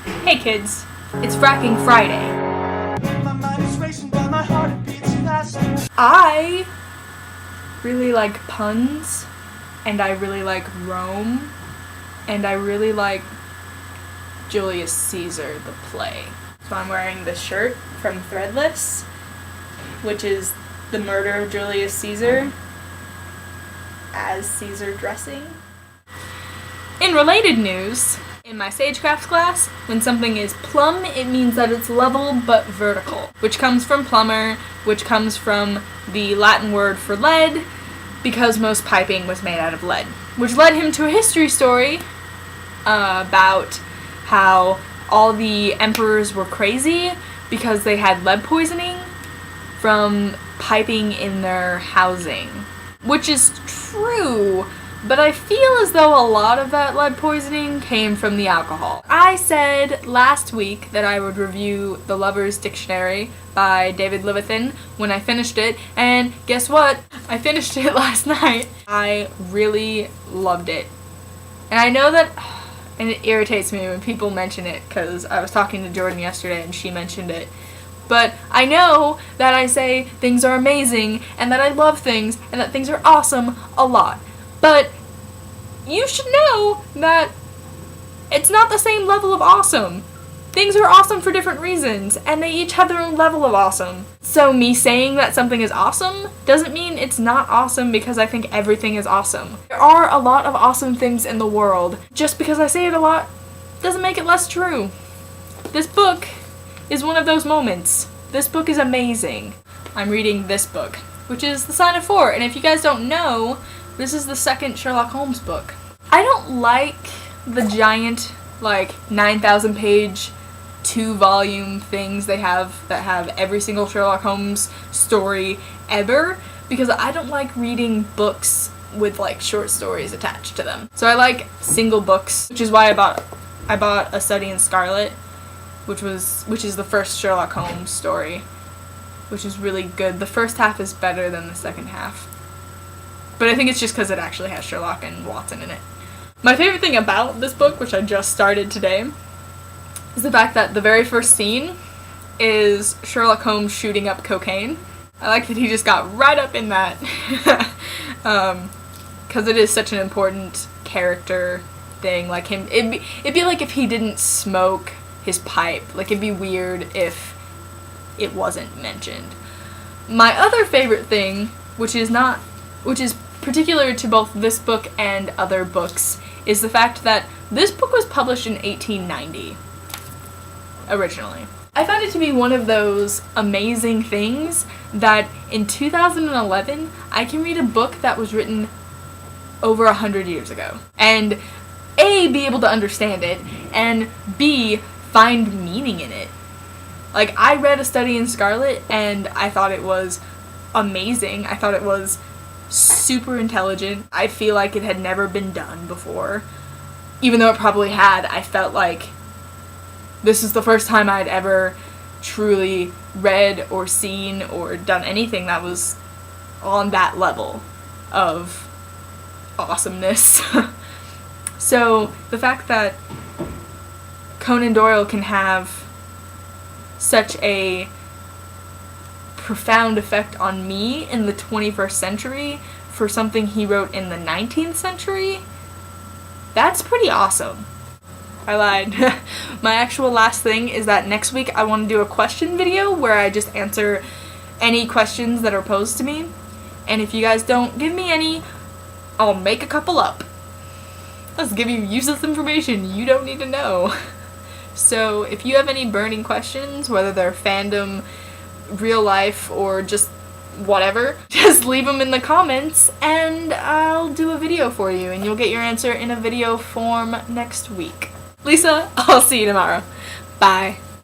Hey kids, it's Frakking Friday. I really like puns, and I really like Rome, and I really like Julius Caesar, the play. So I'm wearing this shirt from Threadless, which is the murder of Julius Caesar as Caesar dressing. In related news, in my Sagecraft class, when something is plumb, it means that it's level but vertical, which comes from plumber, which comes from the Latin word for lead, because most piping was made out of lead, which led him to a history story about how all the emperors were crazy because they had lead poisoning from piping in their housing, which is true. But I feel as though a lot of that lead poisoning came from the alcohol. I said last week that I would review The Lover's Dictionary by David Levithan when I finished it, and guess what? I finished it last night. I really loved it. And I know that, and it irritates me when people mention it, because I was talking to Jordan yesterday and she mentioned it. But I know that I say things are amazing, and that I love things, and that things are awesome a lot. But you should know that it's not the same level of awesome. Things are awesome for different reasons, and they each have their own level of awesome. So me saying that something is awesome doesn't mean it's not awesome because I think everything is awesome. There are a lot of awesome things in the world. Just because I say it a lot doesn't make it less true. This book is one of those moments. This book is amazing. I'm reading this book, which is The Sign of Four, and if you guys don't know, this is the second Sherlock Holmes book. I don't like the giant, 9,000 page, 2-volume things they have that have every single Sherlock Holmes story ever, because I don't like reading books with short stories attached to them. So I like single books, which is why I bought A Study in Scarlet, which is the first Sherlock Holmes story, which is really good. The first half is better than the second half. But I think it's just because it actually has Sherlock and Watson in it. My favorite thing about this book, which I just started today, is the fact that the very first scene is Sherlock Holmes shooting up cocaine. I like that he just got right up in that. Because it is such an important character thing. It'd be like if he didn't smoke his pipe. It'd be weird if it wasn't mentioned. My other favorite thing, which is particular to both this book and other books, is the fact that this book was published in 1890, originally. I find it to be one of those amazing things that in 2011, I can read a book that was written over 100 years ago, and A, be able to understand it, and B, find meaning in it. I read A Study in Scarlet, and I thought it was amazing. I thought it was super intelligent. I feel like it had never been done before. Even though it probably had, I felt like this is the first time I'd ever truly read or seen or done anything that was on that level of awesomeness. So the fact that Conan Doyle can have such a profound effect on me in the 21st century for something he wrote in the 19th century, that's pretty awesome. I lied. My actual last thing is that next week I want to do a question video where I just answer any questions that are posed to me, and if you guys don't give me any, I'll make a couple up. Let's give you useless information you don't need to know. So if you have any burning questions, whether they're fandom, real life, or just whatever, just leave them in the comments and I'll do a video for you, and you'll get your answer in a video form next week. Lisa, I'll see you tomorrow. Bye.